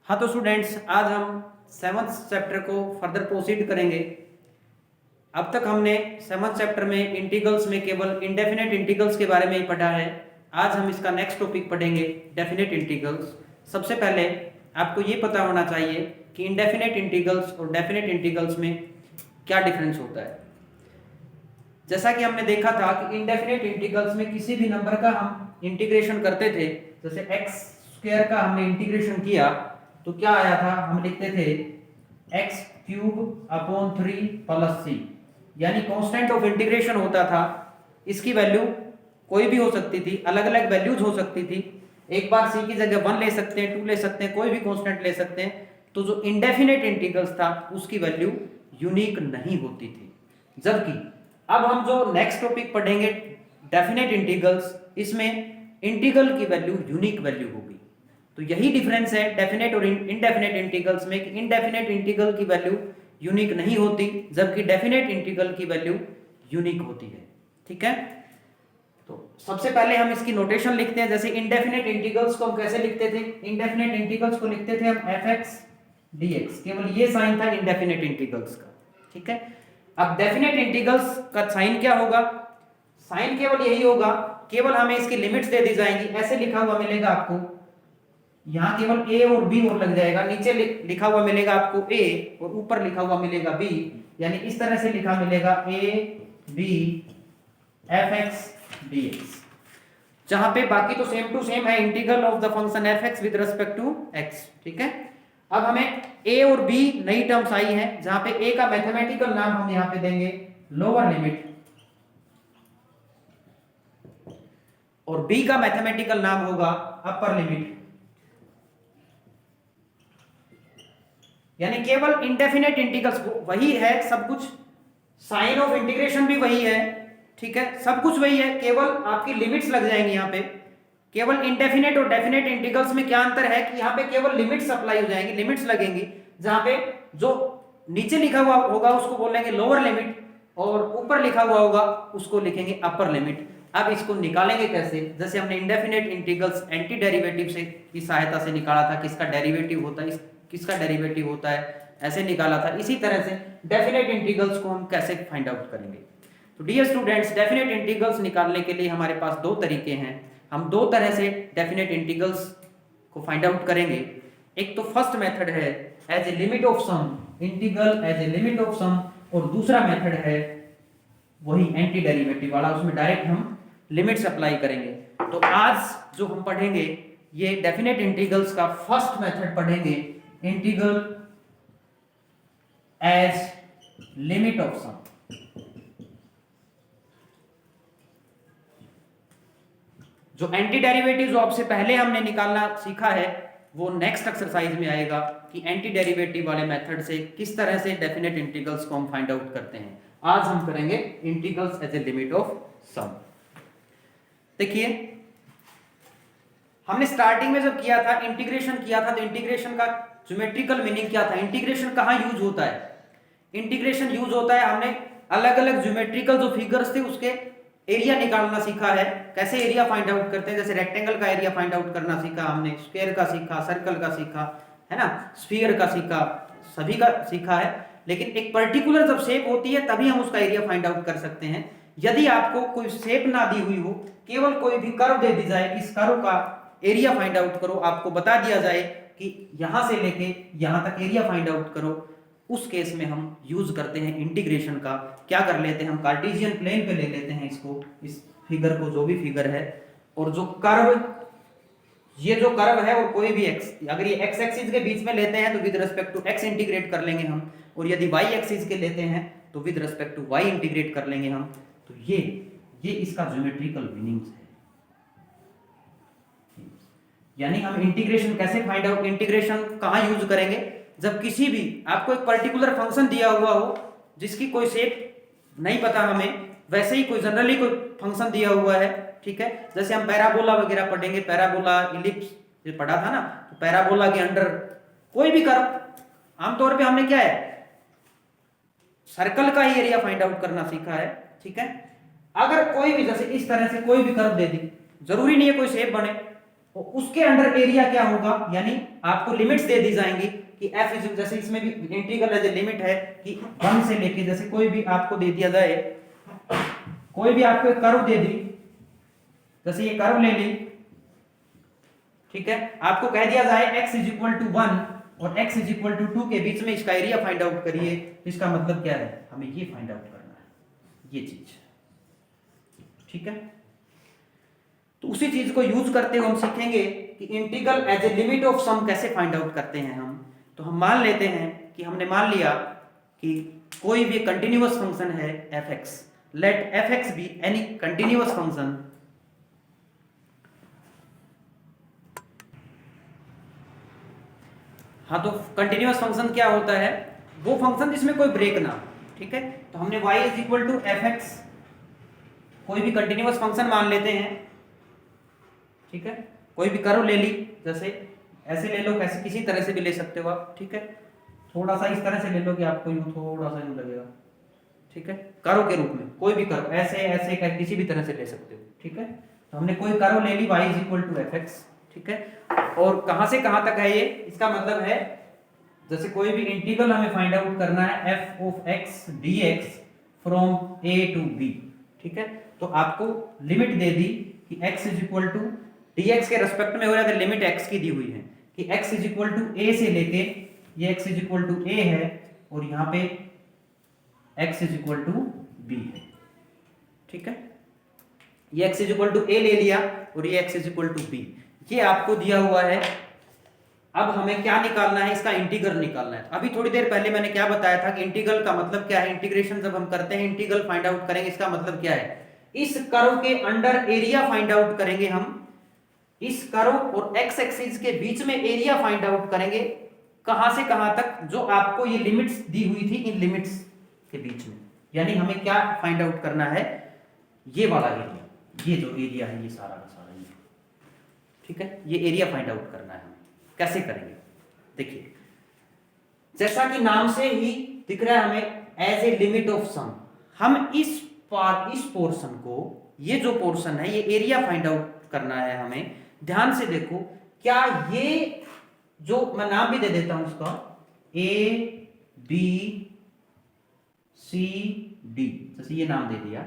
हाँ तो स्टूडेंट्स, आज हम सेवन्थ चैप्टर को फर्दर प्रोसीड करेंगे। अब तक हमने सेवन्थ चैप्टर में इंटीग्रल्स में केवल इंडेफिनेट इंटीग्रल्स के बारे में ही पढ़ा है। आज हम इसका नेक्स्ट टॉपिक पढ़ेंगे, डेफिनेट इंटीग्रल्स। सबसे पहले आपको ये पता होना चाहिए कि इंडेफिनेट इंटीग्रल्स और डेफिनेट इंटीग्रल्स में क्या डिफरेंस होता है। जैसा कि हमने देखा था कि इंडेफिनेट इंटीग्रल्स में किसी भी नंबर का हम इंटीग्रेशन करते थे, जैसे एक्स स्क्वायर का हमने इंटीग्रेशन किया तो क्या आया था, हम लिखते थे एक्स क्यूब अपॉन 3 प्लस सी, यानी कांस्टेंट ऑफ इंटीग्रेशन होता था। इसकी वैल्यू कोई भी हो सकती थी, अलग अलग वैल्यूज हो सकती थी। एक बार सी की जगह 1 ले सकते हैं, 2 ले सकते हैं, कोई भी कांस्टेंट ले सकते हैं। तो जो इंडेफिनेट इंटीग्रल्स था उसकी वैल्यू यूनिक नहीं होती थी। जबकि अब हम जो नेक्स्ट टॉपिक पढ़ेंगे, डेफिनेट इंटीग्रल्स, इसमें इंटीग्रल की वैल्यू यूनिक वैल्यू होगी। तो यही डिफरेंस है डेफिनेट और इनडेफिनेट इंटीग्रल्स में कि इनडेफिनेट इंटीग्रल की वैल्यू यूनिक नहीं होती, जबकि डेफिनेट इंटीग्रल की वैल्यू यूनिक होती है। ठीक है, तो सबसे पहले हम इसकी नोटेशन लिखते हैं। जैसे इंडेफिनेट इंटीग्रल्स को हम कैसे लिखते थे, इंडेफिनेट इंटीग्रल्स को लिखते थे हम fx dx, केवल ये साइन था इंडेफिनेट इंटीग्रल्स का। ठीक है, अब डेफिनेट इंटीग्रल्स का साइन क्या होगा, साइन केवल यही होगा, केवल हमें इसकी लिमिट्स दे दी जाएंगी। ऐसे लिखा हुआ मिलेगा आपको, यहां केवल a और b और लग जाएगा, नीचे लिखा हुआ मिलेगा आपको a और ऊपर लिखा हुआ मिलेगा b, यानी इस तरह से लिखा मिलेगा a b fx dx, जहां पे बाकी तो सेम टू सेम है, integral of the function fx with respect to x। ठीक है, अब हमें a और b नई टर्म्स आई हैं, जहां पे a का मैथमेटिकल नाम हम यहां पे देंगे लोअर लिमिट और b का मैथमेटिकल नाम होगा अपर लिमिट। यानी केवल इंडेफिनेट इंटीग्रल्स वही है, सब कुछ, साइन ऑफ इंटीग्रेशन भी वही है। ठीक है, सब कुछ वही है, केवल आपकी लिमिट्स लग जाएंगी यहाँ पे। केवल इंडेफिनेट और डेफिनेट इंटीग्रल्स में क्या अंतर है कि यहाँ पे केवल लिमिट्स अप्लाई हो जाएंगी, लिमिट्स लगेंगी, जहां पे जो नीचे लिखा हुआ होगा उसको बोलेंगे लोअर लिमिट और ऊपर लिखा हुआ होगा उसको लिखेंगे अपर लिमिट। अब इसको निकालेंगे कैसे, जैसे हमने इंडेफिनेट इंटीग्रल्स एंटी डेरिवेटिव से की सहायता से निकाला था, किसका डेरिवेटिव होता है, किसका डेरिवेटिव होता है, ऐसे निकाला था। इसी तरह से डेफिनेट इंटीग्रल्स को हम कैसे फाइंड आउट करेंगे। तो डियर स्टूडेंट्स, डेफिनेट इंटीग्रल्स निकालने के लिए हमारे पास दो तरीके हैं। हम दो तरह से डेफिनेट इंटीग्रल्स को फाइंड आउट करेंगे। एक तो फर्स्ट मेथड है as a limit of sum, integral as a limit of sum, और दूसरा मेथड है वही एंटी डेरिवेटिव वाला, उसमें डायरेक्ट हम लिमिट्स अप्लाई करेंगे। तो आज जो हम पढ़ेंगे ये डेफिनेट इंटीग्रल्स का फर्स्ट मेथड पढ़ेंगे, इंटीग्रल एज लिमिट ऑफ सम। जो एंटी डेरिवेटिव जो आपसे पहले हमने निकालना सीखा है वो नेक्स्ट एक्सरसाइज में आएगा कि एंटी डेरिवेटिव वाले मेथड से किस तरह से डेफिनेट इंटीग्रल्स को हम फाइंड आउट करते हैं। आज हम करेंगे integrals as a limit of sum. देखिए, हमने स्टार्टिंग में जब किया था, इंटीग्रेशन किया था, तो इंटीग्रेशन का ज्योमेट्रिकल मीनिंग क्या था, इंटीग्रेशन कहां यूज होता है। इंटीग्रेशन यूज होता है, हमने अलग अलग ज्योमेट्रिकल जो फिगर्स थे उसके एरिया निकालना सीखा है, कैसे एरिया फाइंड आउट करते हैं। जैसे रेक्टेंगल का एरिया फाइंड आउट करना सीखा हमने, स्क्वायर का सीखा, सर्कल का सीखा है ना, स्फीयर का सीखा, सभी का सीखा है। लेकिन एक पर्टिकुलर जब शेप होती है तभी हम उसका एरिया फाइंड आउट कर सकते हैं। यदि आपको कोई शेप ना दी हुई हो, केवल कोई भी कर्व दे दी जाए, इस कर्व का एरिया फाइंड आउट करो, आपको बता दिया जाए कि यहां से लेके यहां तक एरिया फाइंड आउट करो, उस केस में हम यूज करते हैं इंटीग्रेशन का। क्या कर लेते हैं हम, कार्टेशियन प्लेन पे ले लेते हैं इसको, इस फिगर को, जो भी फिगर है, और जो कर्व, ये जो कर्व है और कोई भी एक्स, अगर ये एक्स एक्सिस के बीच में लेते हैं तो with respect to x integrate कर लेंगे हम, और यदि वाई एक्सिस के लेते हैं तो with respect to y integrate कर लेंगे हम। तो ये इसका ज्योमेट्रिकल मीनिंग्स है। यानी हम इंटीग्रेशन कैसे फाइंड आउट, इंटीग्रेशन कहां यूज करेंगे, जब किसी भी आपको एक पर्टिकुलर फंक्शन दिया हुआ हो जिसकी कोई शेप नहीं पता हमें, वैसे ही कोई जनरली कोई फंक्शन दिया हुआ है। ठीक है, जैसे हम पैराबोला वगैरह पढ़ेंगे, पैराबोला, इलिप्स जो पढ़ा था ना, तो पैराबोला के अंडर कोई भी कर्व, आमतौर पे हमने क्या है, सर्कल का ही एरिया फाइंड आउट करना सीखा है। ठीक है, अगर कोई भी, जैसे इस तरह से कोई भी कर्व दे दी, जरूरी नहीं है कोई शेप बने, और उसके अंडर एरिया क्या होगा, यानी आपको लिमिट्स दे दी जाएंगी कि एफ इज, जैसे इसमें भी इंटीग्रल एज ए लिमिट है कि 1 से लेके, जैसे कोई भी आपको दे दिया जाए, कोई भी आपको एक कर्व दे दी, जैसे ये कर्व ले ली, ठीक है, आपको कह दिया जाए x इज इक्वल टू 1 और x इज इक्वल टू 2 के बीच में इसका एरिया फाइंड आउट करिए, इसका मतलब क्या है, हमें ये फाइंड आउट करना है, ये चीज, ठीक है। तो उसी चीज को यूज करते हुए हम सीखेंगे कि integral as a limit of sum कैसे फाइंड आउट करते हैं हम। तो हम मान लेते हैं कि हमने मान लिया कि कोई भी कंटिन्यूअस फंक्शन है fx, let fx be any continuous function, हाँ, तो कंटिन्यूअस फंक्शन क्या होता है, वो फंक्शन जिसमें कोई ब्रेक ना, ठीक है। तो हमने y is equal to f x, कोई भी कंटिन्यूअस फंक्शन मान लेते हैं, ठीक है, कोई भी कर्व ले ली, जैसे ऐसे ले लो, कैसे किसी तरह से भी ले सकते हो आप, ठीक है, थोड़ा सा इस तरह से ले लो कि आपको यूं थोड़ा सा यूं लगेगा, ठीक है, कर्व के रूप में कोई भी कर्व, ऐसे ऐसे किसी भी तरह से ले सकते हो, ठीक है। तो हमने कोई कर्व ले ली y is equal to f x, ठीक है, और कहां से कहां तक है ये, इसका मतलब है जैसे कोई भी इंटीग्रल हमें फाइंड आउट करना है f of x dx from a to b, ठीक है, तो आपको लिमिट दे दी कि x is equal to dx के रेस्पेक्ट में हो जाएगा, लिमिट x की दी हुई है कि x is equal to a से लेके ये x is equal to a है और यहाँ पे x is equal to b है, ठीक है, ये x is equal to a ले लिया और ये x is equal to b, ये आपको दिया हुआ है। अब हमें क्या निकालना है, इसका इंटीग्रल निकालना है। अभी थोड़ी देर पहले मैंने क्या बताया था कि इंटीग्रल का मतलब क्या है, इंटीग्रेशन जब हम करते हैं इंटीग्रल फाइंड आउट करेंगे, इसका मतलब क्या है, इस कर्व के अंडर एरिया फाइंड आउट करेंगे हम, इस कर्व और x एक्सिस के बीच में एरिया फाइंड आउट करेंगे, कहां से कहां तक, जो आपको ये लिमिट्स दी हुई थी इन लिमिट्स के बीच में, यानी हमें क्या फाइंड आउट करना है, ये वाला एरिया, ये जो एरिया है ये सारा का सारा ये, ठीक है, ये एरिया फाइंड आउट करना है हमें। कैसे करेंगे, देखिए, जैसा कि नाम से ही दिख रहा है हमें एज ए लिमिट ऑफ सम, हम इस पोर्शन को, ये जो पोर्शन है ये एरिया फाइंड आउट करना है हमें। ध्यान से देखो, क्या ये जो मैं नाम भी दे देता हूं इसका ए बी सी डी, जैसे ये नाम दे दिया,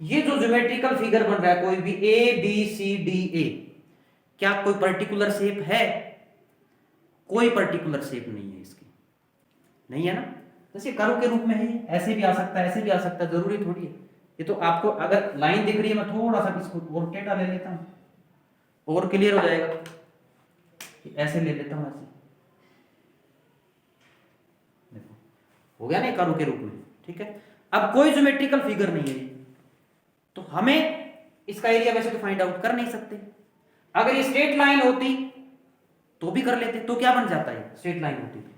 ये जो ज्योमेट्रिकल फिगर बन रहा है कोई भी A B C D A, क्या कोई पर्टिकुलर शेप है, कोई पर्टिकुलर शेप नहीं है इसकी, नहीं है ना, जैसे कर्व के रूप में है, ऐसे भी आ सकता है, ऐसे भी आ सकता है, जरूरी थोड़ी है। ये तो आपको अगर लाइन दिख रही है, मैं थोड़ा सा इसको और टेढ़ा ले लेता हूं और क्लियर हो जाएगा, ऐसे ले लेता हूं, ऐसे देखो हो गया ना कर्व के रूप में, ठीक है। अब कोई ज्योमेट्रिकल फिगर नहीं है, तो हमें इसका एरिया वैसे तो फाइंड आउट कर नहीं सकते। अगर ये स्ट्रेट लाइन होती तो भी कर लेते, तो क्या बन जाता है, स्ट्रेट लाइन होती तो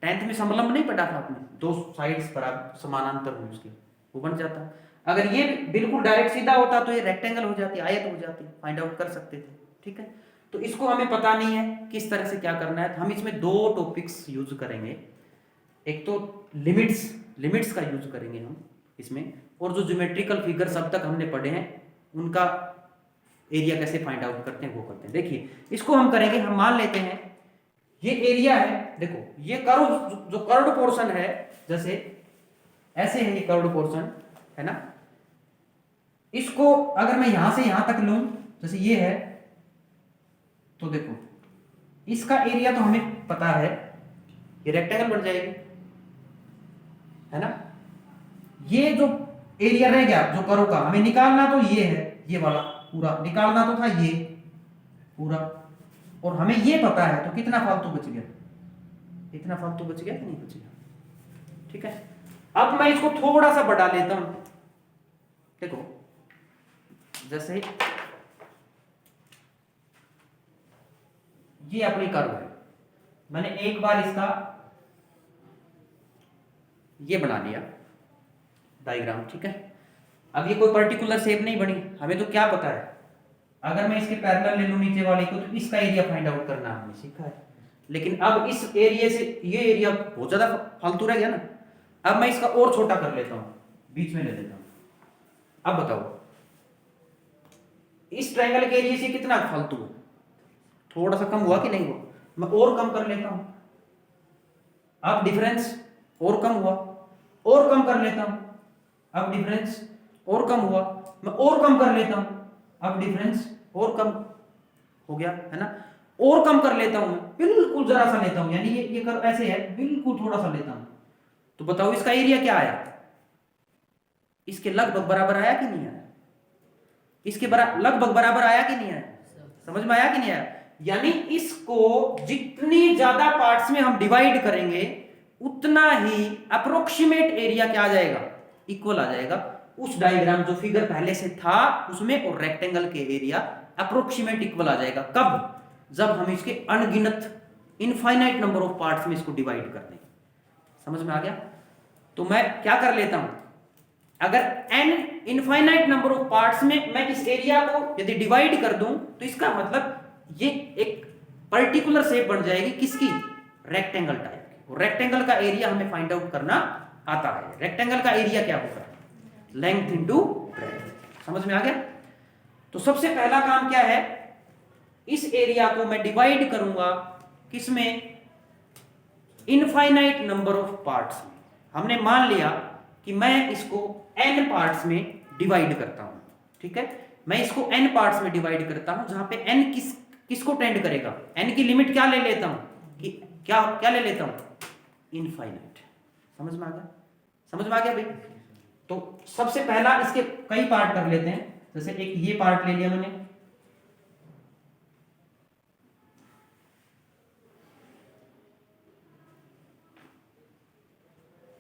10th में समलंब नहीं पढ़ा था आपने, दो साइड्स पर समानांतर हो उसके, वो बन जाता। अगर ये बिल्कुल डायरेक्ट सीधा होता तो ये रेक्टेंगल हो जाती, आयत हो जाती, फाइंड आउट कर सकते थे, ठीक है। तो इसको हमें पता नहीं है किस तरह से क्या करना है, तो हम इसमें दो टॉपिक्स यूज करेंगे, एक तो लिमिट्स का यूज करेंगे हम इसमें, और जो ज्योमेट्रिकल फिगर्स अब तक हमने पढ़े हैं उनका एरिया कैसे फाइंड आउट करते हैं वो करते हैं। देखिए इसको हम करेंगे, हम मान लेते हैं ये एरिया है, देखो ये कर्व जो कर्व्ड पोर्शन है, जैसे ऐसे है ये कर्व्ड पोर्शन है ना, इसको अगर मैं यहां से यहां तक लूं, जैसे ये है, तो देखो इसका एरिया तो हमें पता है, ये रेक्टेंगल बन जाएगी, है ना। ये जो एरिया रह गया जो कर्व का हमें निकालना, तो ये है, ये वाला पूरा निकालना तो था ये पूरा, और हमें ये पता है, तो कितना फालतू बच गया, इतना फालतू बच गया कि नहीं बच गया, ठीक है। अब मैं इसको थोड़ा सा बढ़ा लेता हूं, देखो जैसे ये अपनी कर्व है, मैंने एक बार इसका ये बना लिया डायग्राम, ठीक है। अब ये कोई पर्टिकुलर शेप नहीं बनी, हमें तो क्या पता है, अगर मैं इसके पैरेलल ले लूं नीचे वाले को, तो इसका एरिया फाइंड आउट करना हमने सीखा है। लेकिन अब इस एरिया से ये एरिया बहुत ज्यादा फालतू रह गया ना, अब मैं इसका और छोटा कर लेता हूं, बीच में ले लेता हूं। अब बताओ इस ट्रायंगल के एरिया से कितना फालतू है, थोड़ा सा कम हुआ कि नहीं हुआ, मैं और कम कर लेता हूं, अब डिफरेंस और कम हुआ, और कम कर लेता हूं, अब डिफरेंस और कम हुआ, मैं और कम कर लेता हूं, अब डिफरेंस और कम हो गया, है ना। और कम कर लेता हूं, मैं बिल्कुल जरा सा लेता हूं, यानी ये कर ऐसे है, बिल्कुल थोड़ा सा लेता हूं, तो बताओ इसका एरिया क्या आया, इसके लगभग बराबर आया कि नहीं आया, इसके लगभग बराबर आया कि नहीं आया, समझ में आया कि नहीं आया। यानी इसको जितनी ज्यादा पार्ट्स में हम डिवाइड करेंगे उतना ही अप्रोक्सीमेट एरिया क्या आ जाएगा, इक्वल आ जाएगा उस डायग्राम जो फिगर पहले से था उसमें, और रेक्टेंगल के एरिया अप्रोक्सीमेट इक्वल आ जाएगा। कब, जब हम इसके अनगिनत इनफाइनाइट नंबर ऑफ पार्ट्स में इसको डिवाइड कर देंगे। समझ में आ गया। तो मैं क्या कर लेता हूं, अगर n infinite number of parts में मैं इस एरिया को यदि डिवाइड कर दूं तो इसका मतलब ये एक पर्टिकुलर शेप बन जाएगी, किसकी, रेक्टेंगल टाइप की। और रेक्टेंगल का एरिया हमें फाइंड आउट करना आता है। रेक्टेंगल का एरिया क्या होगा, लेंथ इनटू ब्रेड्थ। समझ में आ गया। तो सबसे पहला काम क्या है, इस एरिया को मैं डिवाइड करूंगा किसमें, इनफाइनाइट नंबर ऑफ पार्ट्स में। हमने मान लिया कि मैं इसको n पार्ट्स में डिवाइड करता हूं, ठीक है, मैं इसको n पार्ट्स में डिवाइड करता हूं, जहां पे n किसको टेंड करेगा, n की लिमिट क्या ले लेता हूं कि क्या ले लेता हूं, इनफाइनाइट। समझ में आ गया, समझ में आ गया भाई। तो सबसे पहला इसके कई पार्ट कर लेते हैं, जैसे एक ये पार्ट ले लिया मैंने,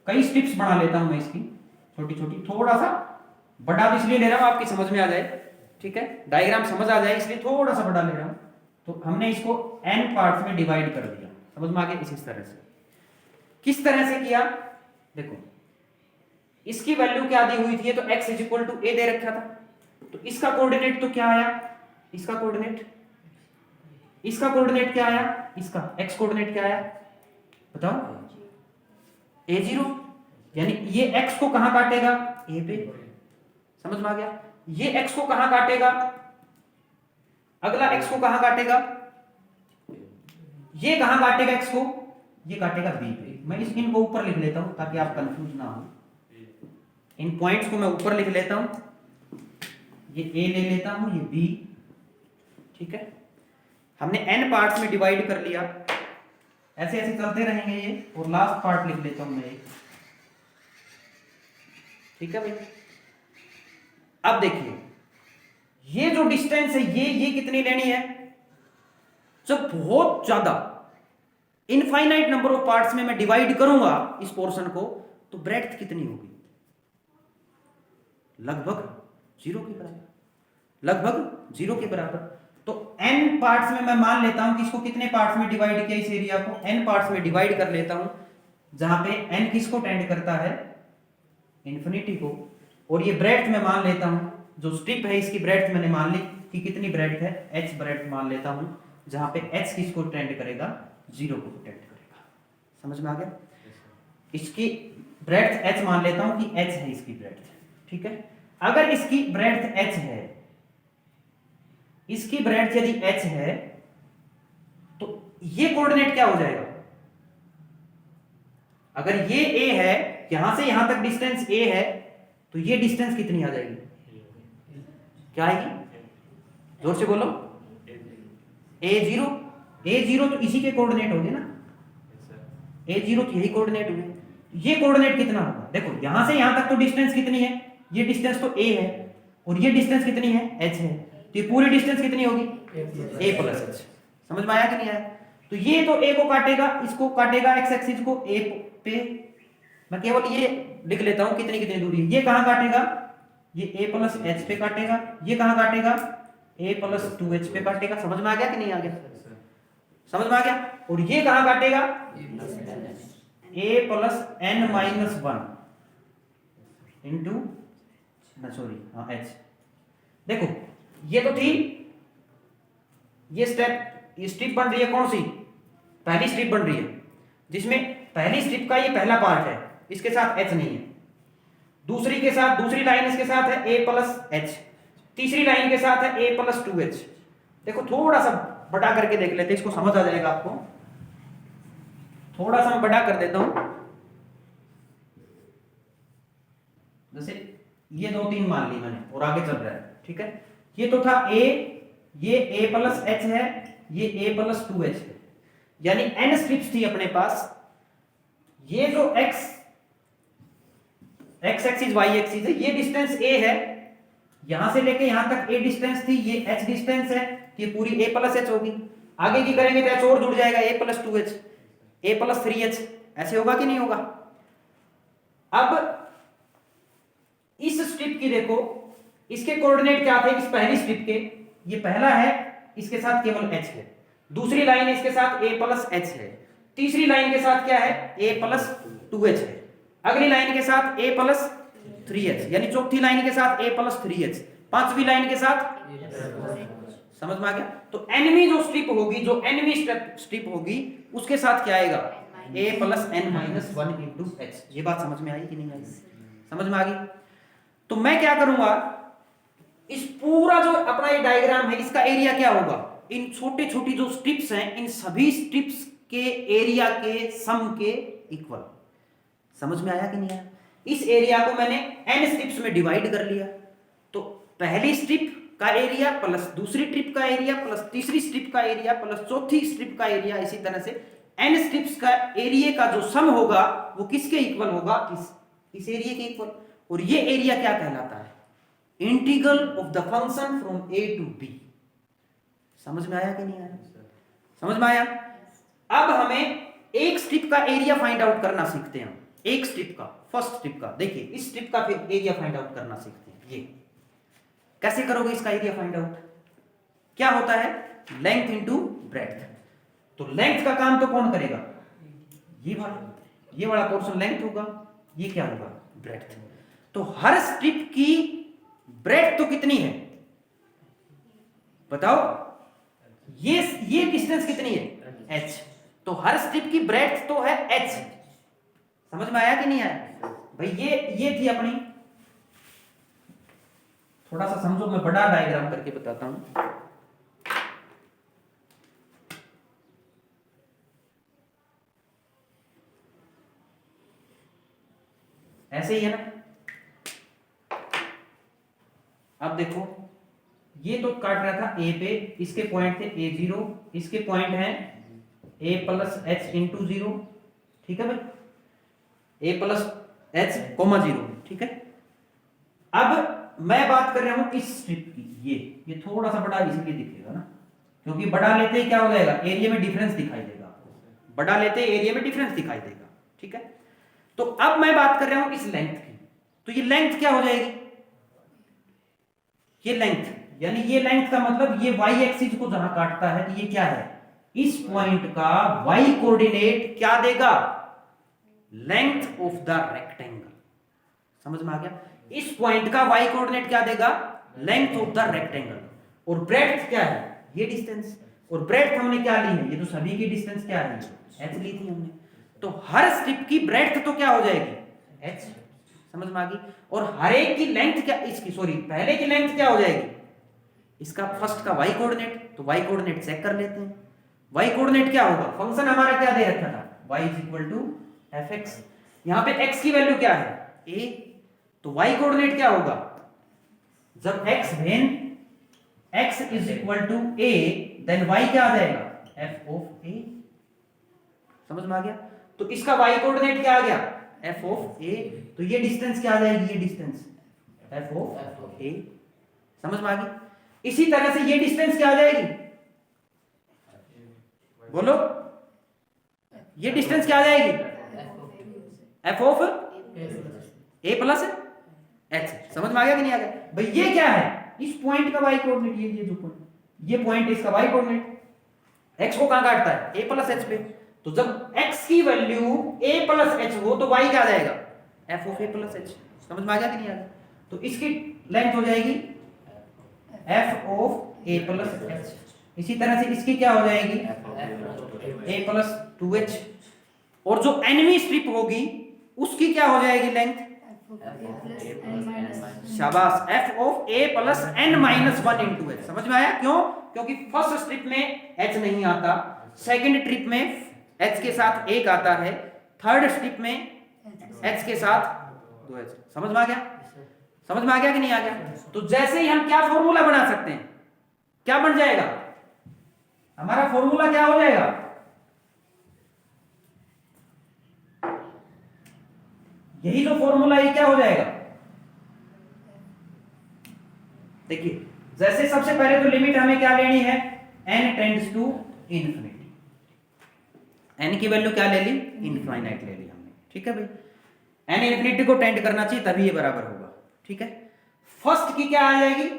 कई स्ट्रिप्स बना लेता हूं मैं इसकी छोटी छोटी, थोड़ा सा बड़ा इसलिए ले रहा हूं आपकी समझ में आ जाए, ठीक है, डायग्राम समझ आ जाए इसलिए थोड़ा सा बड़ा ले रहा हूं। तो हमने इसको n पार्ट्स में डिवाइड कर दिया, समझ में आ गया। इस तरह से, किस तरह से किया, देखो इसकी वैल्यू क्या दी हुई थी, तो x is equal to a दे रखा था, तो इसका कोऑर्डिनेट तो क्या आया, इसका कोऑर्डिनेट क्या आया, इसका x कोऑर्डिनेट क्या आया बताओ, a0, यानी ये x को कहां काटेगा, a पे। समझ में आ गया। ये x को कहां काटेगा, अगला x को कहां काटेगा, ये कहां काटेगा x को, ये काटेगा b पे। मैं इनको ऊपर लिख लेता हूं ताकि आप कंफ्यूज ना हो, इन पॉइंट्स को मैं ऊपर लिख लेता हूं, ये a ले लेता हूं, ये b, ठीक है। हमने n पार्ट्स में डिवाइड कर लिया, ऐसे ऐसे चलते रहेंगे ये, और लास्ट पार्ट लिख लेता हूं मैं एक, ठीक है भाई। अब देखिए ये जो डिस्टेंस है ये कितनी लेनी है, जब बहुत ज्यादा इनफाइनाइट नंबर ऑफ पार्ट्स में मैं डिवाइड करूंगा इस पोर्शन को, तो ब्रेड्थ कितनी होगी, लगभग 0 के बराबर, लगभग 0 के बराबर। तो n पार्ट्स में मैं मान लेता हूं कि इसको कितने पार्ट्स में डिवाइड किया, इस एरिया को n पार्ट्स में डिवाइड कर लेता हूं, जहां पे n किसको टेंड करता है, इंफिनिटी को। और ये ब्रेड्थ में मान लेता हूं, जो स्ट्रिप है इसकी ब्रेड्थ मैंने मान ली कि कितनी ब्रेड्थ है, h ब्रेड्थ मान लेता हूं, जहां पे h किसको टेंड करेगा, 0 को टेंड करेगा। समझ में आ गया। इसकी ब्रेड्थ h मान लेता हूं कि h है इसकी ब्रेड्थ, ठीक है। अगर इसकी ब्रेड्थ h है, इसकी ब्रेड्थ यदि h है, तो ये कोऑर्डिनेट क्या हो जाएगा, अगर ये a है, यहां से यहां तक डिस्टेंस a है, तो ये डिस्टेंस कितनी आ जाएगी, क्या आएगी, जोर से बोलो, a0 तो इसी के कोऑर्डिनेट होंगे ना, a0 तो यही कोऑर्डिनेट हुए। ये कोऑर्डिनेट कितना होगा, देखो यहां से यहां तक तो डिस्टेंस कितनी है, ये डिस्टेंस तो a है, और ये डिस्टेंस कितनी है, h है, तो ये पूरी डिस्टेंस कितनी होगी, a प्लस h। समझ में आया कि नहीं आया। तो ये तो a को काटेगा, इसको काटेगा, x एक्सिस को a पे, मैं केवल ये लिख लेता हूं कितनी कितनी दूरी है। ये कहां काटेगा, ये a प्लस h पे काटेगा, ये कहां काटेगा, a प्लस 2h पे काटेगा। समझ में आ गया कि नहीं आ गया, समझ में आ गया। और ये कहां काटेगा, a plus n minus 1 into h। देखो ये तो थी, ये स्ट्रिप बन रही है, कौन सी, पहली स्ट्रिप बन रही है, जिसमें पहली स्ट्रिप का ये पहला पार्ट है, इसके साथ h नहीं है, दूसरी के साथ, दूसरी लाइन इसके साथ है a प्लस h, तीसरी लाइन के साथ है a प्लस 2h। देखो थोड़ा सा बड़ा करके देख लेते हैं, इसको समझ आ जाएगा आपको। थोड़ा सा मैं बड़ा कर देता हूं, जैसे ये 2 3 मान ली मैंने और आगे चल रहा है, ठीक है। ये तो था a, ये a प्लस h है, ये a प्लस 2h है, यानी n स्ट्रिप्स थी अपने पास। ये जो x एक्सिस y एक्सिस है, ये डिस्टेंस a है, यहां से लेके यहां तक a डिस्टेंस थी, ये h डिस्टेंस है, ये पूरी a प्लस h होगी। आगे की करेंगे तो h और जुड़ जाएगा, a plus 2h, a plus 3h, ऐसे होगा कि नहीं होगा। अब इस स्ट्रिप की देखो, इसके कोऑर्डिनेट क्या थे इस पहली स्ट्रिप के, ये पहला है, इसके साथ केवल h है। दूसरी लाइन इसके साथ a प्लस h है। तीसरी लाइन के साथ क्या है, a प्लस 2h है। अगली लाइन के साथ a प्लस 3h, यानी चौथी लाइन के साथ a प्लस 3h, पांचवी लाइन के साथ, समझ में आ गया। तो nवीं जो स्ट्रिप होगी, जो nवीं स्ट्रिप होगी, उसके साथ क्या आएगा, a plus n minus 1 into h। ये बात समझ में आई कि नहीं आई, समझ में आ गई। तो मैं क्या करूंगा, इस पूरा जो अपना ये डायग्राम है, इसका एरिया क्या होगा, इन छोटे छोटी जो स्ट्रिप्स हैं, इन सभी स्ट्रिप्स के एरिया के सम के इक्वल। समझ में आया कि नहीं आया। इस एरिया को मैंने n स्ट्रिप्स में डिवाइड कर लिया, तो पहली स्ट्रिप का एरिया प्लस दूसरी स्ट्रिप का एरिया प्लस तीसरी स्ट्रिप का एरिया प्लस चौथी स्ट्रिप का एरिया, इसी तरह से n स्ट्रिप्स का एरिया का जो सम होगा वो किसके इक्वल होगा, इस एरिया के इक्वल। और ये एरिया क्या कहलाता है, integral of the function from a to b। समझ में आया कि नहीं आया, समझ में आया। अब हमें एक स्ट्रिप का एरिया फाइंड आउट करना सीखते हैं। एक स्ट्रिप का, फर्स्ट स्ट्रिप का, देखिए इस स्ट्रिप का फिर एरिया फाइंड आउट करना सीखते हैं। ये कैसे करोगे इसका एरिया फाइंड आउट, क्या होता है, लेंथ इनटू ब्रेड्थ। तो लेंथ का काम तो कौन करेगा, ये वाला पोर्शन लेंथ होगा, ये क्या होगा, ब्रेड्थ। तो हर स्ट्रिप की ब्रेड्थ तो कितनी है बताओ, ये डिस्टेंस कितनी है, h। तो हर स्ट्रिप की ब्रेड्थ तो है h। समझ में आया कि नहीं आया भाई। ये थी अपनी, थोड़ा सा समझो, मैं बड़ा डायग्राम करके बताता हूं। ऐसे ही है ना। अब देखो, ये तो काट रहा था a पे, इसके पॉइंट थे a0, इसके पॉइंट हैं a प्लस h इंटू 0, ठीक है भाई, a प्लस h कोमा 0, ठीक है। अब मैं बात कर रहा हूं इस स्ट्रिप की, ये थोड़ा सा बड़ा इसलिए दिखेगा ना, क्योंकि बड़ा लेते ही क्या हो जाएगा, एरिया में डिफरेंस दिखाई देगा आपको, बड़ा लेते ही एरिया में डिफरेंस दिखाई देगा, ठीक है। तो अब मैं बात कर रहा हूं इस लेंथ की, तो ये लेंथ क्या हो जाएगी, ये लेंथ, यानी ये लेंथ का मतलब ये y एक्सिस को जहां काटता है, तो ये क्या है, इस पॉइंट का y कोऑर्डिनेट क्या देगा, लेंथ ऑफ द रेक्टेंगल। समझ में आ गया। इस पॉइंट का y कोऑर्डिनेट क्या देगा, लेंथ ऑफ द रेक्टेंगल। और ब्रेड्थ क्या है, ये डिस्टेंस, और ब्रेड्थ हमने क्या ली है, ये तो सभी की डिस्टेंस क्या है, h ली थी हमने। तो हर स्ट्रिप की ब्रेड्थ तो क्या हो जाएगी, h। समझ में आ गई। और हर एक की लेंथ क्या, इसकी सॉरी पहले की लेंथ क्या हो जाएगी, इसका फर्स्ट का y कोऑर्डिनेट, तो y कोऑर्डिनेट चेक कर लेते हैं। y कोऑर्डिनेट क्या होगा, फंक्शन हमारा क्या दे रखा था, y is equal to fx। यहां पे x की वैल्यू क्या है, a, तो y कोऑर्डिनेट क्या होगा, जब x when x is equal to a, then y क्या आ जाएगा, f ऑफ a। समझ में आ गया। तो इसका y कोऑर्डिनेट क्या आ गया, f ऑफ a, तो ये डिस्टेंस क्या आ जाएगी, ये डिस्टेंस f ऑफ a। समझ में आ गई। इसी तरह से ये डिस्टेंस क्या आ जाएगी, बोलो, ये डिस्टेंस क्या आ जाएगी, f of a plus h। समझ में आ गया कि नहीं आ गया भाई। ये क्या है, इस पॉइंट का y कोऑर्डिनेट, ये जो पॉइंट, ये पॉइंट इसका y कोऑर्डिनेट, x को कहां काटता है, a प्लस h पे। तो जब x की वैल्यू a प्लस h हो, तो y क्या आ जाएगा, f of a plus h। समझ में आ गया कि नहीं आ गया। तो इसकी लेंथ हो जाएगी f of a plus h। इसी तरह से इसकी क्या हो जाएगी, a प्लस 2h। और जो एनवी स्ट्रिप होगी उसकी क्या हो जाएगी लेंथ, शाबाश, f of a plus n minus one into h. समझ में आया? क्यों? क्योंकि फर्स्ट स्ट्रिप में एच नहीं आता, सेकंड ट्रिप में एच के साथ एक आता है, थर्ड स्ट्रिप में एच के साथ दो एच। समझ में आ गया? समझ में आ गया कि नहीं आ गया? तो जैसे ही हम क्या फॉर्मूला बना सकते हैं, क्या बन जाएगा हमारा फॉर्मूला? क्या हो जाएगा? यही जो फॉर्मूला है क्या हो जाएगा? देखिए, जैसे सबसे पहले तो लिमिट हमें क्या लेनी है, n tends to infinity. n की वैल्यू क्या ले ली? इनफाइनाइट ले ली हमने। ठीक है भाई, n इन्फिनिटी को टेंड करना चाहिए तभी ये बराबर होगा। ठीक है, फर्स्ट की क्या आ जाएगी?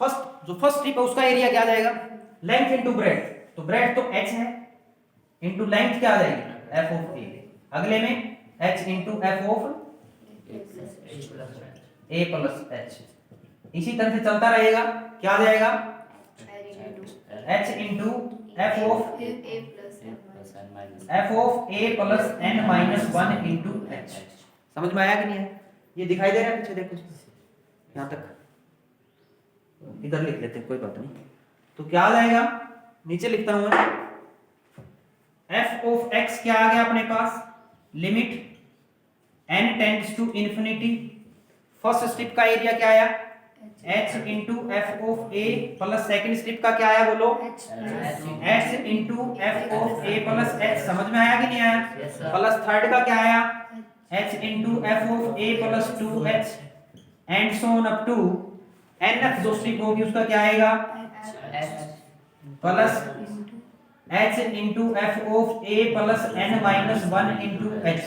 फर्स्ट जो फर्स्ट स्ट्रिप है उसका एरिया क्या आ जाएगा? Length into breadth. तो ब्रेड्थ तो h है, इनटू लेंथ क्या आ जाएगी? f of a। अगले में h into f of a plus h। इसी तरह से चलता रहेगा। क्या आ जाएगा? h into f of a plus n minus one into h। समझ में आया कि नहीं है? ये दिखाई दे रहा है पीछे? देखो यहां तक, इधर लिख लेते हैं, कोई बात नहीं। तो क्या आ जाएगा? नीचे लिखता हूं मैं, f ऑफ x क्या आ गया अपने पास? Limit n tends to infinity, first strip का एरिया क्या आया? h into f of a plus second strip का क्या आया बोलो? h into f of a plus h। समझ में आया कि नहीं आया? प्लस थर्ड का क्या आया? h into f of a plus 2h and so on up to nth जो स्ट्रिप होगी उसका क्या आएगा? Plus h into f of a plus n minus one into h।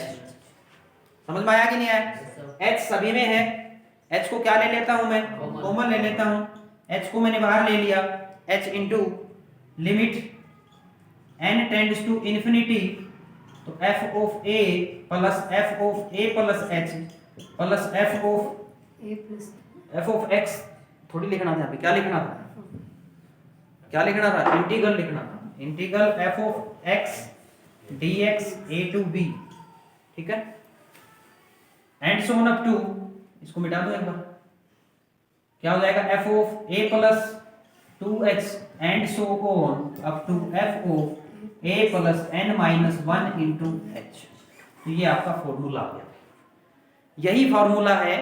समझ में आया कि नहीं आया? h सभी में है, h को क्या ले लेता हूं मैं? कॉमन ले लेता हूं। h को मैंने बाहर ले लिया, h into limit n tends to infinity, तो f of a plus f of a plus h plus f of x। थोड़ी लिखना था यहाँ पे, क्या लिखना था? क्या लिखना था? इंटीग्रल लिखना था। Integral f of x dx a to b। ठीक है, and so on up to, इसको मिटा दो एक बार, क्या हो जाएगा? f of a plus 2h and so on up to f of a plus n minus one into h। तो ये आपका फॉर्मूला आ गया। यही फॉर्मूला है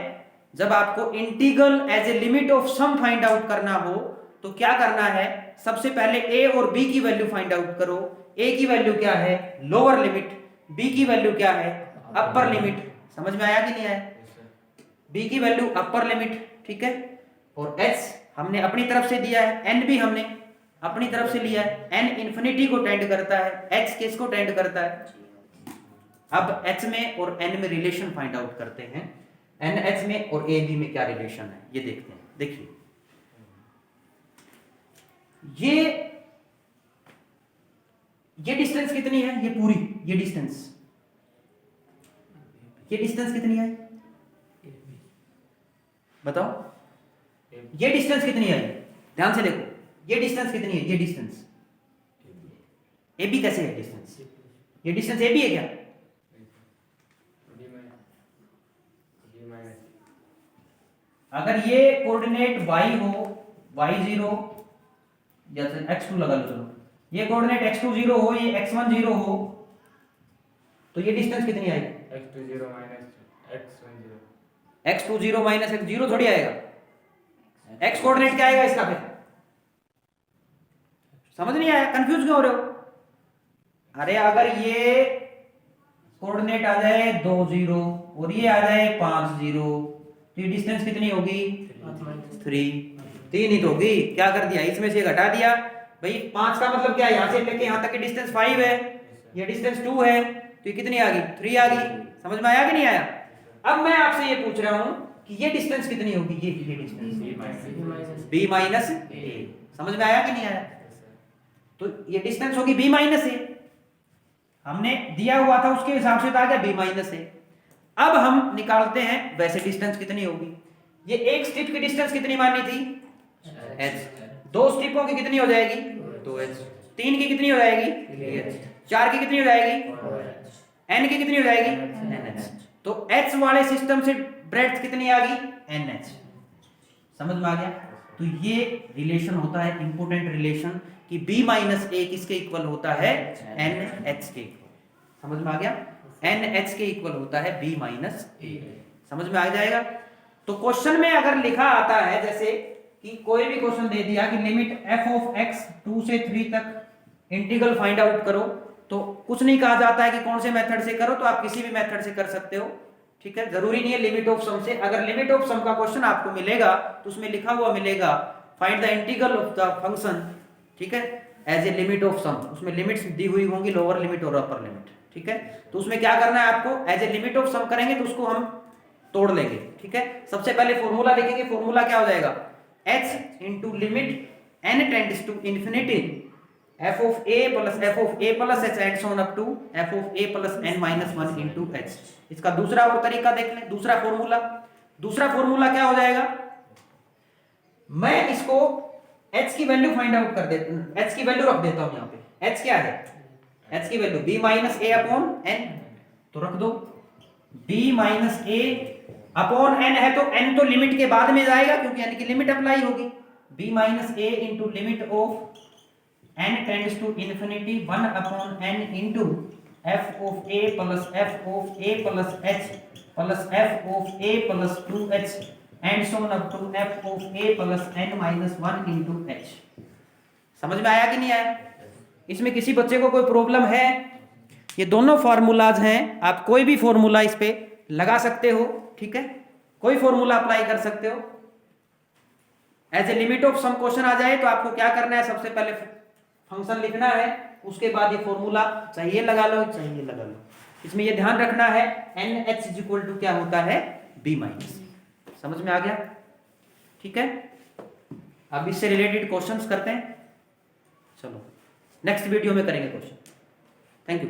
जब आपको integral as a limit of sum find out करना हो तो क्या करना है? सबसे पहले a और b की वैल्यू फाइंड आउट करो। a की वैल्यू क्या है? Lower limit. b की वैल्यू क्या है? Upper limit. समझ में आया कि नहीं आया? b की वैल्यू अपर लिमिट। ठीक है, और h हमने अपनी तरफ से दिया है, n भी हमने अपनी तरफ से लिया है। n इंफिनिटी को टेंड करता है, h किसको टेंड करता है? अब h में और n में रिलेशन फाइंड आउट करते हैं। n h में और a b में क्या रिलेशन है ये देखते हैं। देखिए, ये डिस्टेंस कितनी है? ये पूरी ये डिस्टेंस कितनी है बताओ? ये डिस्टेंस कितनी है? ध्यान से देखो, ये डिस्टेंस कितनी है? ये डिस्टेंस ए बी कैसे है डिस्टेंस? ये डिस्टेंस ए बी है क्या? अगर ये कोऑर्डिनेट y हो, y0 या x2 लगा लो, चलो ये कोऑर्डिनेट x2 0 हो, ये x1 0 हो, तो ये डिस्टेंस कितनी आएगी? x2 0 x1 0। x2 0 minus x 0 थोड़ी आएगा। x कोऑर्डिनेट क्या आएगा इसका? फिर समझ नहीं आया? कंफ्यूज क्यों हो रहे हो? अरे अगर ये कोऑर्डिनेट आ जाए 2 0 और ये आ जाए 5 0 तो ये डिस्टेंस कितनी होगी? 3 ही तो होगी। क्या कर दिया? इसमें से घटा दिया भाई। 5 का मतलब क्या है? यहां से लेके यहां तक की डिस्टेंस 5 है, ये डिस्टेंस 2 है, तो ये कितनी आ गई? 3 आ गई। समझ में आया कि नहीं आया? अब मैं आपसे ये पूछ रहा हूं कि ये डिस्टेंस कितनी होगी? ये डिस्टेंस b माइनस a। समझ में आया कि नहीं आया? तो ये डिस्टेंस होगी b माइनस a। हमने दिया हुआ था उसके हिसाब से तो आ गया b माइनस a। अब हम निकालते हैं वैसे डिस्टेंस कितनी होगी। ये एक स्ट्रिप की डिस्टेंस कितनी मानी थी? h। दो स्ट्रिपों की कितनी हो जाएगी? 2h। 3 की कितनी हो जाएगी? 3h। 4 की कितनी हो जाएगी? n की कितनी हो जाएगी? nh। तो h वाले सिस्टम से ब्रेड्थ कितनी आ गई, NH। समझ में आ गया। तो ये रिलेशन होता है इंपोर्टेंट रिलेशन कि B माइनस ए किसके इक्वल होता है, NH के। समझ में आ गया, NH के इक्वल होता है B माइनस ए। समझ में आ जाएगा। तो क्वेश्चन में अगर लिखा आता है जैसे कि कोई भी क्वेश्चन दे दिया कि लिमिट f ऑफ x 2 से 3 तक इंटीग्रल फाइंड आउट करो, तो कुछ नहीं कहा जाता है कि कौन से मेथड से करो, तो आप किसी भी मेथड से कर सकते हो, ठीक है, जरूरी नहीं है लिमिट ऑफ सम से। अगर लिमिट ऑफ सम का क्वेश्चन आपको मिलेगा तो उसमें लिखा हुआ मिलेगा find the integral of the function, ठीक है, एज ए लिमिट ऑफ सम, उसमें लिमिट्स दी हुई होंगी, लोअर लिमिट और अपर लिमिट, ठीक है। तो उसमें क्या करना है आपको, एज ए लिमिट ऑफ सम करेंगे तो उसको हम तोड़ लेंगे, ठीक है। सबसे पहले फॉर्मूला लिखेंगे, फॉर्मूला क्या हो जाएगा, h into limit n tends to infinity f of a plus f of a plus h and so on up to f of a plus n minus 1 into h। इसका दूसरा और तरीका देख लें, दूसरा फॉर्मूला क्या हो जाएगा, मैं इसको h की वैल्यू फाइंड आउट कर देता हूं, h की वैल्यू रख देता हूं यहाँ पे। h क्या है, h की value b minus a upon n, तो रख दो b minus a upon n है, तो n तो लिमिट के बाद में जाएगा क्योंकि n की लिमिट अप्लाई होगी। b minus a into limit of n tends to infinity 1 upon n into f of a plus f of a plus h plus f of a plus 2h and so on up to f of a plus n minus 1 into h। समझ में आया कि नहीं आया। इसमें किसी बच्चे को कोई प्रॉब्लम है, ये दोनों फार्मूलाज हैं, आप कोई भी फॉर्मूला इस पे लगा सकते हो, ठीक है, कोई फॉर्मूला अप्लाई कर सकते हो। As a limit of sum question आ जाए तो आपको क्या करना है, सबसे पहले फंक्शन लिखना है, उसके बाद ये फॉर्मूला चाहिए लगा लो, चाहिए लगा लो। इसमें ये ध्यान रखना है NH इज इक्वल टू क्या होता है, B माइनस। समझ में आ गया, ठीक है। अब इससे रिलेटेड क्वेश्चंस करते हैं, चलो नेक्स्ट वीडियो में करेंगे क्वेश्चन। Thank you.